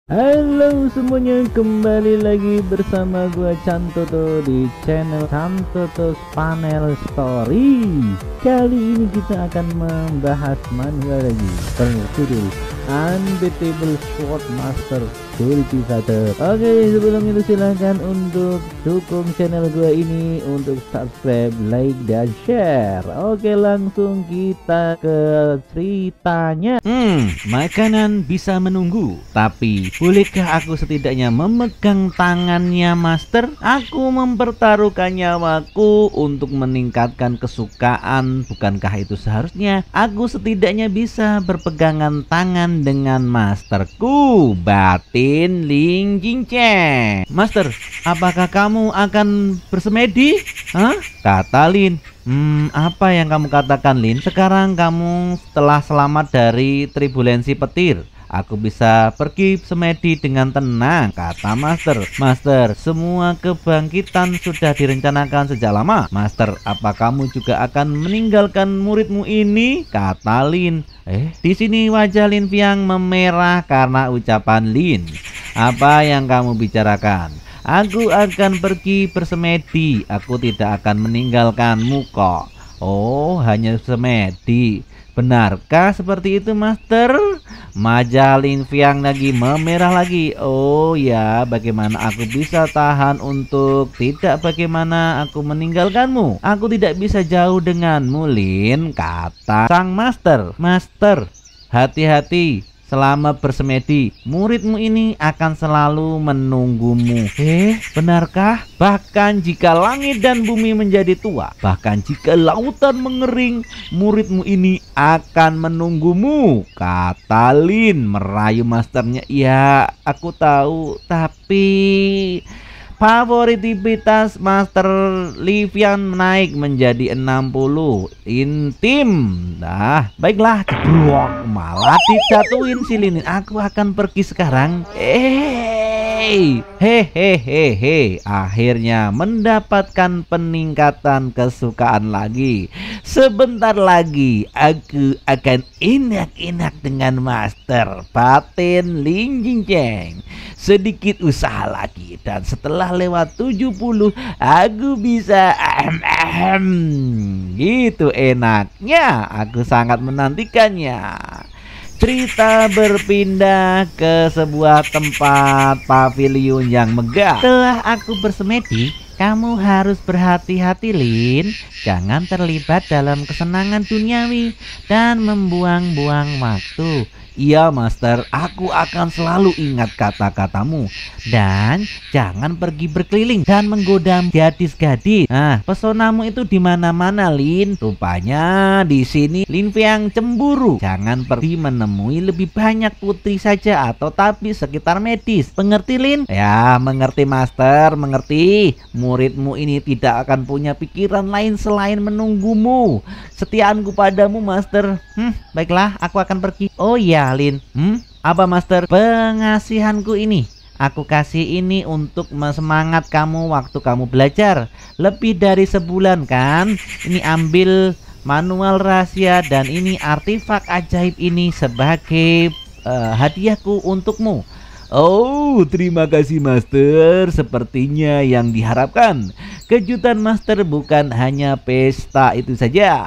Halo semuanya, kembali lagi bersama gua Cantoto di channel Cantoto's Panel Story. Kali ini kita akan membahas manual lagi berjudul Unbeatable Swordmaster Cultivator. Oke, sebelum itu silahkan untuk dukung channel gua ini untuk subscribe, like, dan share. Oke, langsung kita ke ceritanya. Makanan bisa menunggu, tapi bolehkah aku setidaknya memegang tangannya, Master? Aku mempertaruhkan nyawaku untuk meningkatkan kesukaan. Bukankah itu seharusnya aku setidaknya bisa berpegangan tangan dengan masterku, Batin Ling Jincheng? Master, apakah kamu akan bersemedi? Hah? Kata Lin. Apa yang kamu katakan, Lin? Sekarang kamu telah selamat dari turbulensi petir. Aku bisa pergi semedi dengan tenang, kata Master. Master, semua kebangkitan sudah direncanakan sejak lama. Master, apa kamu juga akan meninggalkan muridmu ini? Kata Lin. Di sini wajah Lin Fiang memerah karena ucapan Lin. Apa yang kamu bicarakan? Aku akan pergi bersemedi. Aku tidak akan meninggalkanmu kok. Oh, hanya semedi. Benarkah seperti itu, Master? Wajah Lin Fiang lagi memerah lagi. Oh ya, bagaimana aku bisa tahan untuk tidak bagaimana aku meninggalkanmu? Aku tidak bisa jauh denganmu, Lin, kata sang Master. Master, hati-hati. Selama bersemedi, muridmu ini akan selalu menunggumu. Benarkah? Bahkan jika langit dan bumi menjadi tua, bahkan jika lautan mengering, muridmu ini akan menunggumu, kata Lin merayu masternya. Ya, aku tahu, tapi favoritivitas Master Li Fiang naik menjadi 60. Intim. Nah, baiklah. Jeblok, malah dijatuhin si Lin. Aku akan pergi sekarang. Hehehe. Akhirnya mendapatkan peningkatan kesukaan lagi. Sebentar lagi aku akan enak-enak dengan Master Batin Ling Jincheng. Sedikit usaha lagi dan setelah lewat 70 aku bisa gitu enaknya. Aku sangat menantikannya. Cerita berpindah ke sebuah tempat pavilion yang megah. Setelah aku bersemedi, kamu harus berhati-hati, Lin. Jangan terlibat dalam kesenangan duniawi dan membuang-buang waktu. Iya, Master, aku akan selalu ingat kata-katamu. Dan jangan pergi berkeliling dan menggoda gadis-gadis. Nah, pesonamu itu di mana-mana, Lin. Rupanya di sini Lin Fiang cemburu. Jangan pergi menemui lebih banyak putri saja atau tapi sekitar medis. Mengerti, Lin? Ya, mengerti, Master, mengerti. Muridmu ini tidak akan punya pikiran lain selain menunggumu. Setiaanku padamu, Master. Baiklah, aku akan pergi. Oh iya, Lin. Apa, Master? Pengasihanku ini. Aku kasih ini untuk semangat kamu waktu kamu belajar. Lebih dari sebulan kan? Ini ambil manual rahasia dan ini artefak ajaib ini sebagai hadiahku untukmu. Oh, terima kasih, Master. Sepertinya yang diharapkan. Kejutan Master bukan hanya pesta itu saja.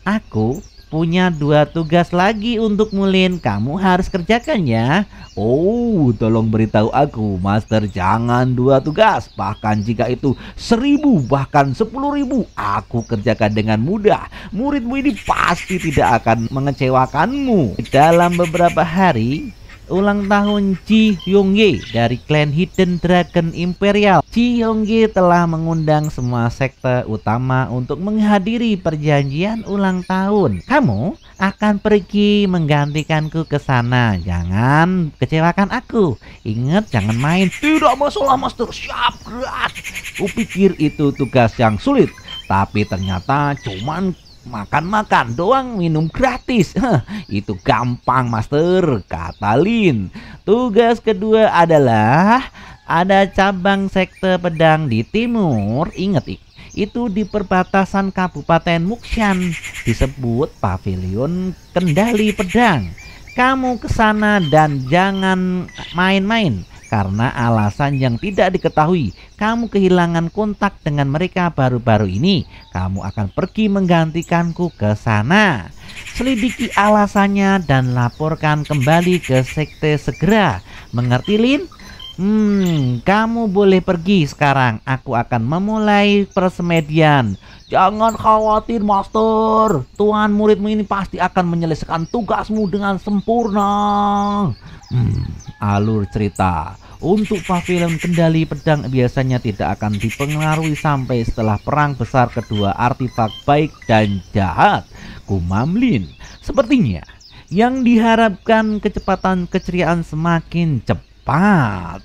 Aku punya 2 tugas lagi untuk Lin. Kamu harus kerjakan ya. Oh, tolong beritahu aku, Master. Jangan 2 tugas. Bahkan jika itu 1000, bahkan 10.000, aku kerjakan dengan mudah. Muridmu ini pasti tidak akan mengecewakanmu. Dalam beberapa hari, ulang tahun Ji Hyongye dari klan Hidden Dragon Imperial. Ji Hyongye telah mengundang semua sekte utama untuk menghadiri perjanjian ulang tahun. Kamu akan pergi menggantikanku ke sana. Jangan kecewakan aku. Ingat, jangan main. Tidak masalah, Master. Siap, gerak. Kupikir itu tugas yang sulit, tapi ternyata cuman makan-makan doang, minum gratis. Itu gampang, Master, kata Lin. Tugas kedua adalah ada cabang sekte pedang di timur. Ingat, itu di perbatasan Kabupaten Mukshan, disebut Pavilion Kendali Pedang. Kamu ke sana dan jangan main-main. Karena alasan yang tidak diketahui, kamu kehilangan kontak dengan mereka baru-baru ini. Kamu akan pergi menggantikanku ke sana. Selidiki alasannya dan laporkan kembali ke sekte segera. Mengerti, Lin? Kamu boleh pergi sekarang. Aku akan memulai persemedian. Jangan khawatir, Master. Tuan muridmu ini pasti akan menyelesaikan tugasmu dengan sempurna. Alur cerita. Untuk pavilion kendali pedang biasanya tidak akan dipengaruhi sampai setelah perang besar kedua artefak baik dan jahat. Gumam Lin. Sepertinya yang diharapkan kecepatan keceriaan semakin cepat.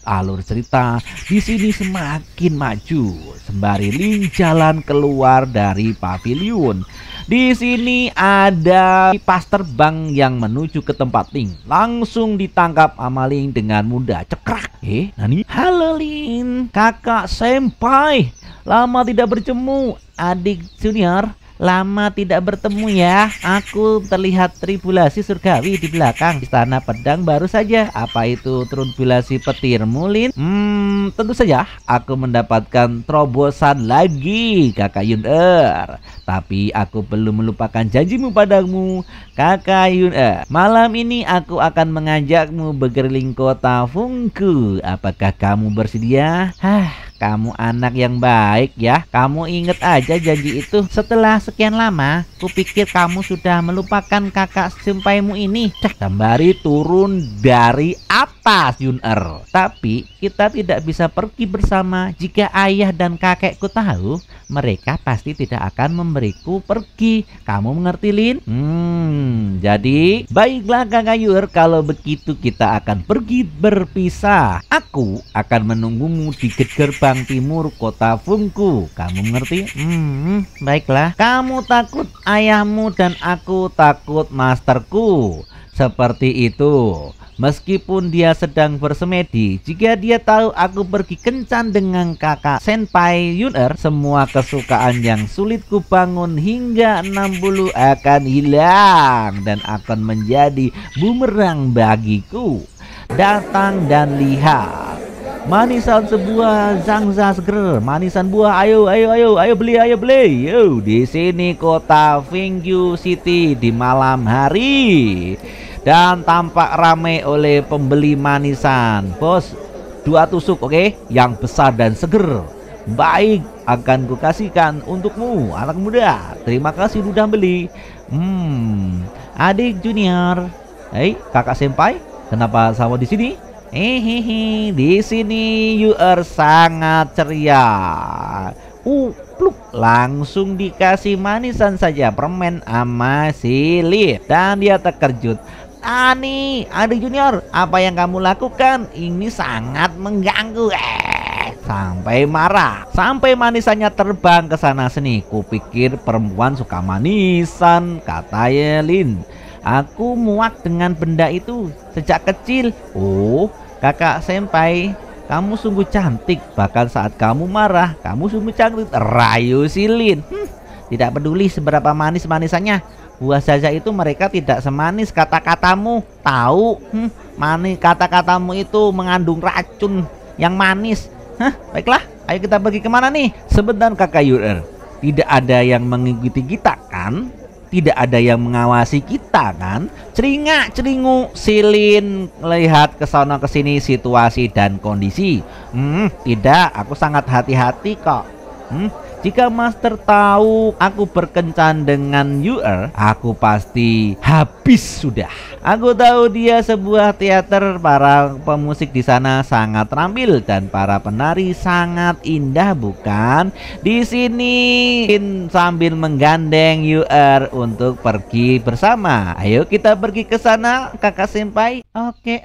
Alur cerita di sini semakin maju sembari Lin jalan keluar dari pavilion. Di sini ada kipas terbang yang menuju ke tempat Lin. Langsung ditangkap sama Lin dengan mudah. Cekrak. Nani? Halo Lin, kakak senpai. Lama tidak bertemu, adik junior. Lama tidak bertemu ya. Aku terlihat tribulasi surgawi di belakang istana pedang baru saja. Apa itu tribulasi petirmu, Lin? Tentu saja aku mendapatkan terobosan lagi, Kakak Yun-er. Tapi aku belum melupakan janjimu padamu, Kakak Yun-er. Malam ini aku akan mengajakmu berkeliling kota Fungku. Apakah kamu bersedia? Kamu anak yang baik ya. Kamu inget aja janji itu. Setelah sekian lama, kupikir kamu sudah melupakan kakak sempaimu ini. Sembari turun dari atas, Yun-er. Tapi kita tidak bisa pergi bersama. Jika ayah dan kakekku tahu, mereka pasti tidak akan memberiku pergi. Kamu mengerti, Lin? Jadi baiklah Kakak Yur, kalau begitu kita akan pergi berpisah. Aku akan menunggumu di gerbang timur kota Fungku. Kamu mengerti? Baiklah. Kamu takut ayahmu dan aku takut masterku. Seperti itu. Meskipun dia sedang bersemedi, jika dia tahu aku pergi kencan dengan kakak senpai Yun-er, semua kesukaan yang sulit ku bangun hingga 60 akan hilang dan akan menjadi bumerang bagiku. Datang dan lihat. Manisan sebuah zangza seger, manisan buah, ayo beli. Yo, di sini kota Fingyu City di malam hari. Dan tampak ramai oleh pembeli manisan. Bos, 2 tusuk, oke? Yang besar dan seger. Baik, akan kukasihkan untukmu, anak muda. Terima kasih sudah beli. Adik junior. Kakak senpai, kenapa sama di sini? Di sini Yun-er sangat ceria. Pluk, langsung dikasih manisan saja permen sama si Lin. Dan dia terkejut. Ani, adik junior, apa yang kamu lakukan? Ini sangat mengganggu. Sampai marah, sampai manisannya terbang ke sana sini. Kupikir perempuan suka manisan, katanya Lin. Aku muak dengan benda itu sejak kecil. Oh, kakak senpai, kamu sungguh cantik. Bahkan saat kamu marah, kamu sungguh cantik. Rayu si Lin. Tidak peduli seberapa manis manisannya. Buah saja itu mereka tidak semanis kata-katamu. Tahu? Manis kata-katamu itu mengandung racun yang manis. Baiklah, ayo kita pergi kemana nih? Sebentar Kakak Yun-er. Tidak ada yang mengikuti kita kan? Tidak ada yang mengawasi kita kan? Ceringa-ceringu Silin melihat ke sana ke sini situasi dan kondisi. Tidak, aku sangat hati-hati kok. Jika master tahu aku berkencan dengan Yun-er, aku pasti habis sudah. Aku tahu dia sebuah teater, para pemusik di sana sangat terampil dan para penari sangat indah, bukan? Di sini sambil menggandeng Yun-er untuk pergi bersama. Ayo kita pergi ke sana, kakak senpai. Oke.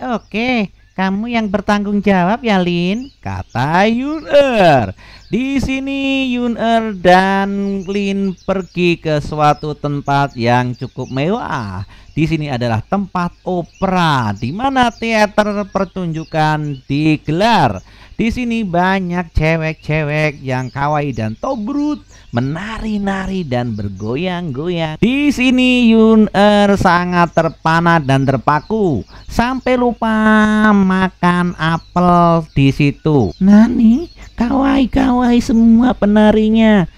Kamu yang bertanggung jawab ya, Lin, kata Yun-er. Di sini Yun-er dan Lin pergi ke suatu tempat yang cukup mewah. Di sini adalah tempat opera di mana teater pertunjukan digelar. Di sini banyak cewek-cewek yang kawaii dan tobrut, menari-nari dan bergoyang-goyang. Di sini Yun-er sangat terpana dan terpaku sampai lupa makan apel di situ. Nani, kawaii-kawaii semua penarinya.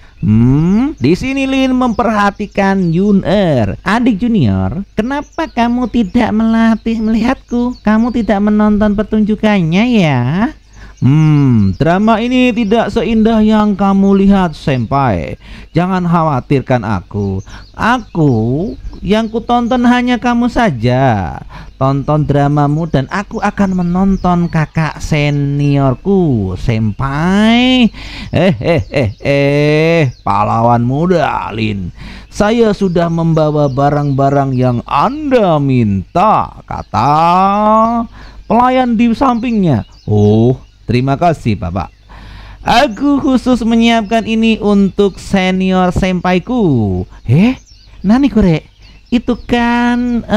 Di sini Lin memperhatikan Yun-er. Adik junior, kenapa kamu tidak melihatku? Kamu tidak menonton pertunjukannya ya? Drama ini tidak seindah yang kamu lihat, senpai. Jangan khawatirkan aku. Aku yang kutonton hanya kamu saja. Tonton dramamu dan aku akan menonton kakak seniorku, senpai. Pahlawan muda, Lin. Saya sudah membawa barang-barang yang Anda minta, kata pelayan di sampingnya. Oh, terima kasih, Bapak. Aku khusus menyiapkan ini untuk senior senpaiku. Nani kore? Itu kan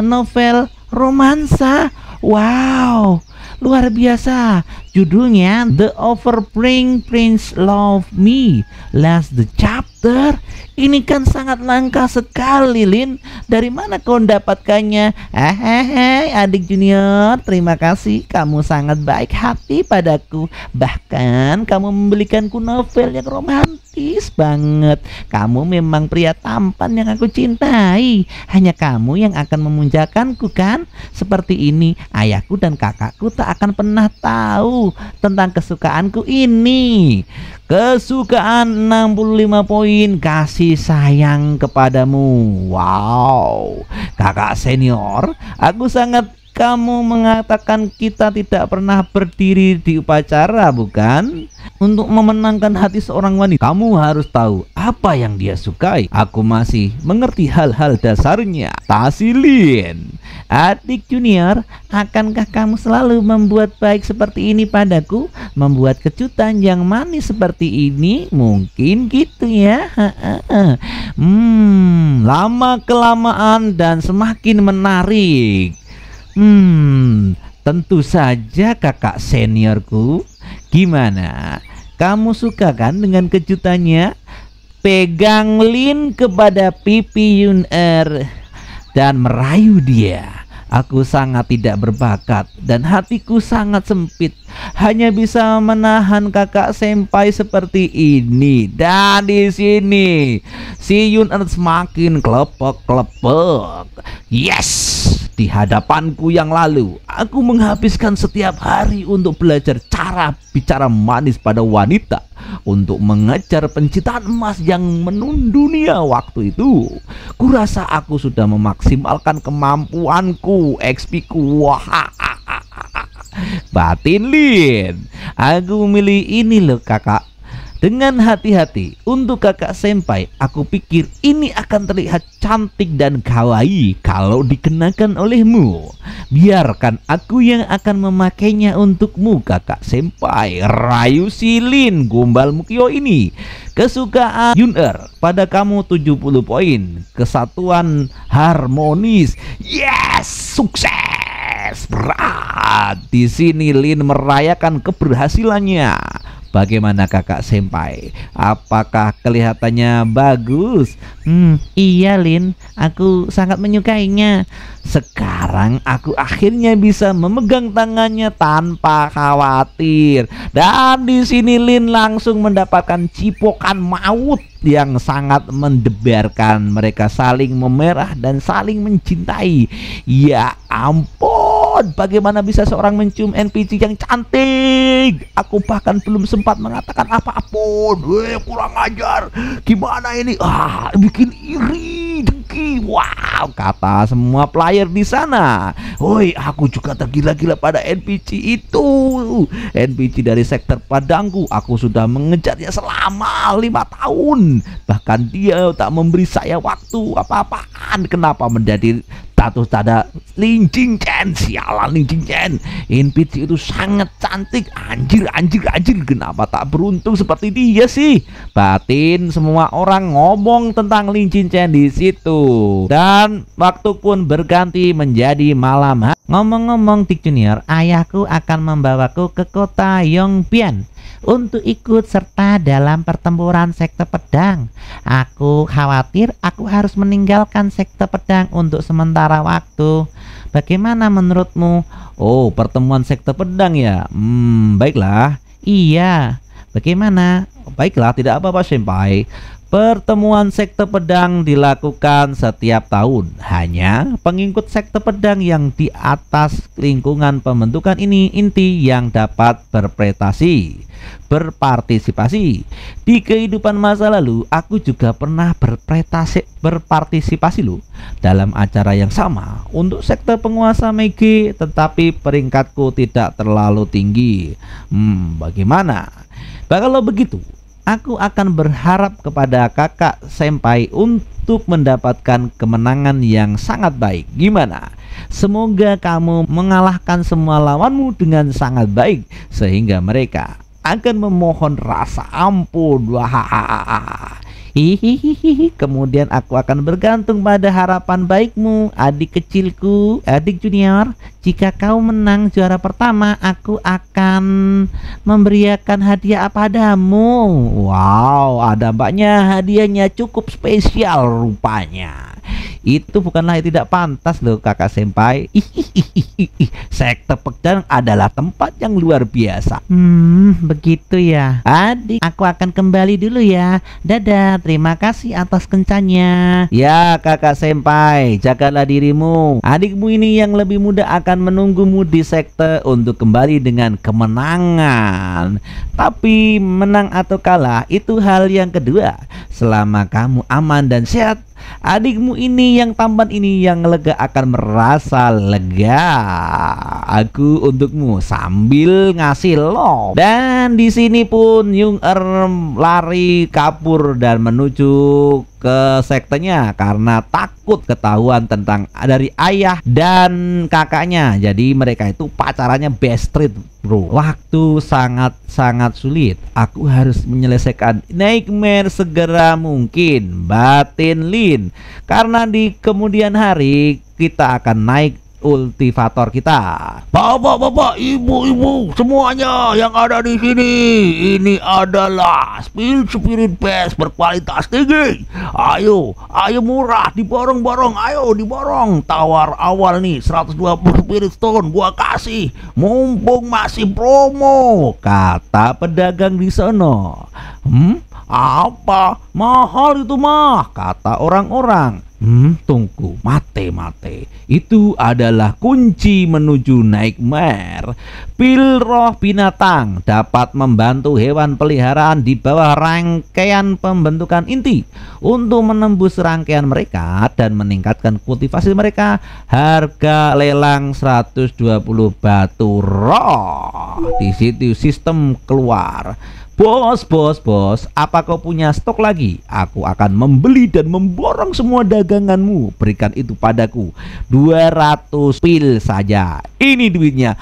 novel romansa. Wow, luar biasa. Judulnya The Overbring Prince Love Me Last the Chapter. Ini kan sangat langka sekali, Lin. Dari mana kau mendapatkannya? Adik junior, terima kasih. Kamu sangat baik hati padaku. Bahkan kamu membelikanku novel yang romantis banget. Kamu memang pria tampan yang aku cintai. Hanya kamu yang akan memujakanku kan? Seperti ini, ayahku dan kakakku tak akan pernah tahu tentang kesukaanku ini. Kesukaan 65 poin, kasih sayang kepadamu. Wow, kakak senior, aku sangat. Kamu mengatakan kita tidak pernah berdiri di upacara, bukan? Untuk memenangkan hati seorang wanita, kamu harus tahu apa yang dia sukai. Aku masih mengerti hal-hal dasarnya. Tasilin, adik junior, akankah kamu selalu membuat baik seperti ini padaku? Membuat kejutan yang manis seperti ini? Mungkin gitu ya. Lama-kelamaan dan semakin menarik. Tentu saja kakak seniorku. Gimana? Kamu suka kan dengan kejutannya? Pegang Lin kepada pipi Yun-er dan merayu dia. Aku sangat tidak berbakat dan hatiku sangat sempit. Hanya bisa menahan kakak senpai seperti ini. Dan di sini si Yun-er semakin klepek-klepek. Yes! Di hadapanku yang lalu, aku menghabiskan setiap hari untuk belajar cara bicara manis pada wanita, untuk mengejar penciptaan emas yang mendunia waktu itu. Kurasa aku sudah memaksimalkan kemampuanku, XP-ku. Batin Lin, aku memilih ini loh kakak. Dengan hati-hati untuk kakak senpai, aku pikir ini akan terlihat cantik dan kawaii kalau dikenakan olehmu. Biarkan aku yang akan memakainya untukmu, kakak senpai. Rayu silin gombal mukio ini. Kesukaan Yun-er, pada kamu 70 poin. Kesatuan harmonis. Yes, sukses. Berat. Di sini Lin merayakan keberhasilannya. Bagaimana kakak senpai? Apakah kelihatannya bagus? Iya Lin, aku sangat menyukainya. Sekarang aku akhirnya bisa memegang tangannya tanpa khawatir. Dan di sini Lin langsung mendapatkan cipokan maut yang sangat mendebarkan. Mereka saling memerah dan saling mencintai. Ya ampun, bagaimana bisa seorang mencium NPC yang cantik? Aku bahkan belum sempat mengatakan apapun. Kurang ajar. Gimana ini? Bikin iri, dengki. Wow, kata semua player di sana. Woi, aku juga tergila-gila pada NPC itu. NPC dari sektor Padangku. Aku sudah mengejarnya selama 5 tahun. Bahkan dia tak memberi saya waktu apa-apaan. Kenapa menjadi status ada Ling Jing Chen. Sialan Ling Jing Chen, NPC itu sangat cantik. Anjir, kenapa tak beruntung seperti dia sih? Batin semua orang ngomong tentang Ling Jing Chen di situ. Dan waktu pun berganti menjadi malam. Ngomong-ngomong Dik Junior, ayahku akan membawaku ke kota Yongbian untuk ikut serta dalam pertempuran sekte pedang. Aku khawatir aku harus meninggalkan sekte pedang untuk sementara waktu. Bagaimana menurutmu? Oh, pertemuan sekte pedang ya? Baiklah. Iya. Bagaimana? Baiklah, tidak apa-apa senpai. Pertemuan sekte pedang dilakukan setiap tahun. Hanya pengikut sekte pedang yang di atas lingkungan pembentukan ini inti yang dapat berpartisipasi. Di kehidupan masa lalu, aku juga pernah berpartisipasi loh dalam acara yang sama untuk sekte penguasa Meiji, tetapi peringkatku tidak terlalu tinggi. Bagaimana? Kalau begitu, aku akan berharap kepada kakak senpai untuk mendapatkan kemenangan yang sangat baik. Gimana? Semoga kamu mengalahkan semua lawanmu dengan sangat baik sehingga mereka akan memohon rasa ampun. Hihihihi. Kemudian aku akan bergantung pada harapan baikmu, adik kecilku, adik junior. Jika kau menang juara pertama, aku akan memberikan hadiah padamu. Wow, ada mbaknya, hadiahnya cukup spesial rupanya. Itu bukanlah tidak pantas loh kakak senpai. Sekte pedang adalah tempat yang luar biasa. Begitu ya. Adik, aku akan kembali dulu ya. Dadah, terima kasih atas kencannya. Ya kakak senpai, jagalah dirimu. Adikmu ini yang lebih muda akan menunggumu di sekte untuk kembali dengan kemenangan. Tapi menang atau kalah itu hal yang kedua. Selama kamu aman dan sehat, adikmu ini yang tampan ini yang lega akan merasa lega. Aku untukmu sambil ngasih love. Dan di sini pun Yung lari kabur dan menuju ke sektenya karena takut ketahuan tentang dari ayah dan kakaknya. Jadi mereka itu pacarannya best friend, bro. Waktu sangat sulit. Aku harus menyelesaikan Nightmare segera mungkin, Batin Lin, karena di kemudian hari kita akan naik ultivator kita. Bapak, ibu, semuanya yang ada di sini, ini adalah spirit best berkualitas tinggi. Ayo murah, diborong, ayo diborong. Tawar awal nih 120 spirit stone gua kasih, mumpung masih promo, kata pedagang di sono. Apa? Mahal itu mah, kata orang-orang. Tunggu, mate. Itu adalah kunci menuju Nightmare. Pil roh binatang dapat membantu hewan peliharaan di bawah rangkaian pembentukan inti untuk menembus rangkaian mereka dan meningkatkan kultivasi mereka. Harga lelang 120 batu roh. Di situ sistem keluar. Bos, apa kau punya stok lagi? Aku akan membeli dan memborong semua daganganmu. Berikan itu padaku, 200 pil saja. Ini duitnya.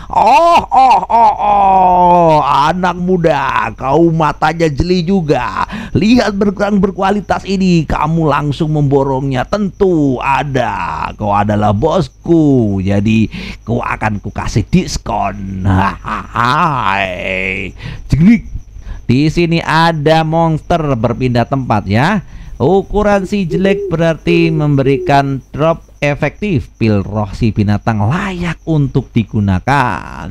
Anak muda, kau matanya jeli juga. Lihat berkurang berkualitas ini, kamu langsung memborongnya. Tentu ada. Kau adalah bosku, jadi kau akan kukasih diskon. Jegrik. Di sini ada monster berpindah tempat ya. Ukuran si jelek berarti memberikan drop efektif. Pil roh si binatang layak untuk digunakan.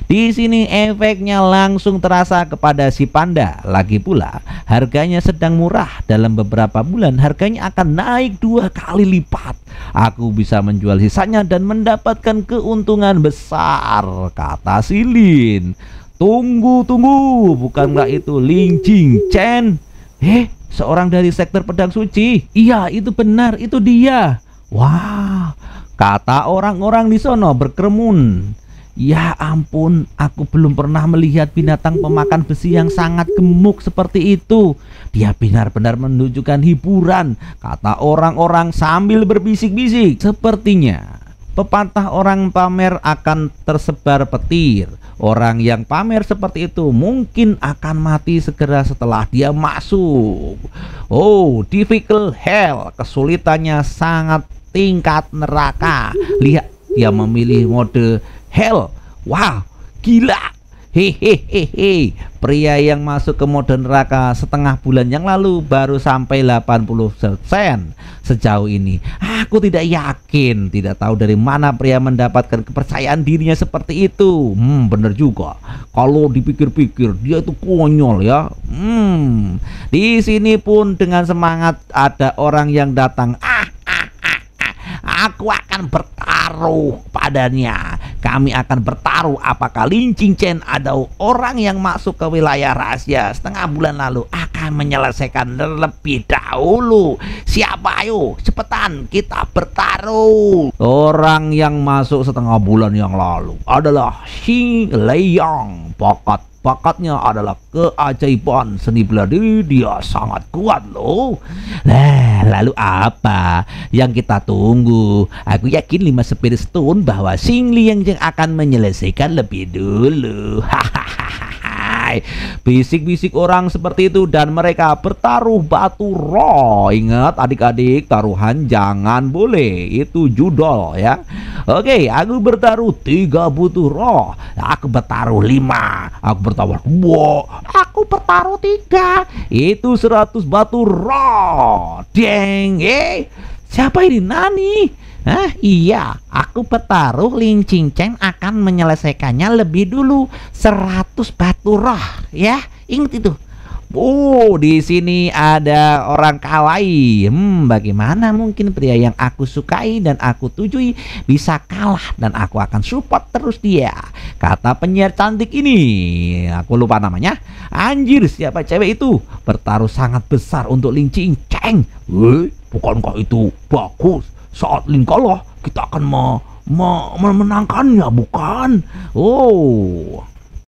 Di sini efeknya langsung terasa kepada si panda. Lagi pula harganya sedang murah. Dalam beberapa bulan harganya akan naik 2 kali lipat. Aku bisa menjual sisanya dan mendapatkan keuntungan besar, kata si Lin. Tunggu, bukankah itu Ling Jing Chen? Seorang dari sektor pedang suci. Iya, itu benar, itu dia. Wah, kata orang-orang di sono berkerumun. Ya ampun, aku belum pernah melihat binatang pemakan besi yang sangat gemuk seperti itu. Dia benar-benar menunjukkan hiburan, kata orang-orang sambil berbisik-bisik. Sepertinya pepatah orang pamer akan tersebar petir. Orang yang pamer seperti itu mungkin akan mati segera setelah dia masuk. Oh, difficult hell, kesulitannya sangat tingkat neraka. Lihat, dia memilih mode hell. Wow, gila. Hehehehe. Pria yang masuk ke mode neraka setengah bulan yang lalu baru sampai 80% sejauh ini. Aku tidak yakin, tidak tahu dari mana pria mendapatkan kepercayaan dirinya seperti itu. Bener juga. Kalau dipikir-pikir dia itu konyol ya. Di sini pun dengan semangat ada orang yang datang. Aku akan bertaruh padanya. Kami akan bertaruh apakah Lin Qingchen ada orang yang masuk ke wilayah rahasia setengah bulan lalu akan menyelesaikan terlebih dahulu. Siapa? Ayo cepetan kita bertaruh. Orang yang masuk setengah bulan yang lalu adalah Xing Leiyang. Bakatnya adalah keajaiban seni bela diri, dia sangat kuat loh. Nah, lalu apa yang kita tunggu? Aku yakin 5 Spirit Stone bahwa Xing Liang akan menyelesaikan lebih dulu. Bisik-bisik orang seperti itu dan mereka bertaruh batu roh. Ingat adik-adik, taruhan jangan boleh, itu judol ya. Oke, aku bertaruh 3 batu roh. Aku bertaruh 5. Aku bertaruh 2. Aku bertaruh 3. Itu 100 batu roh. Deng, siapa ini? Nani? Iya, aku bertaruh Lin Qingchen akan menyelesaikannya lebih dulu. 100 batu roh ya. Ingat itu. Oh, di sini ada orang kawaii. Bagaimana mungkin pria yang aku sukai dan aku tujui bisa kalah, dan aku akan support terus dia, kata penyiar cantik ini. Aku lupa namanya. Anjir, siapa cewek itu? Bertaruh sangat besar untuk Lin Qingchen. Bukankah itu bagus? Saat Lin kalah, kita akan memenangkannya, bukan? Oh,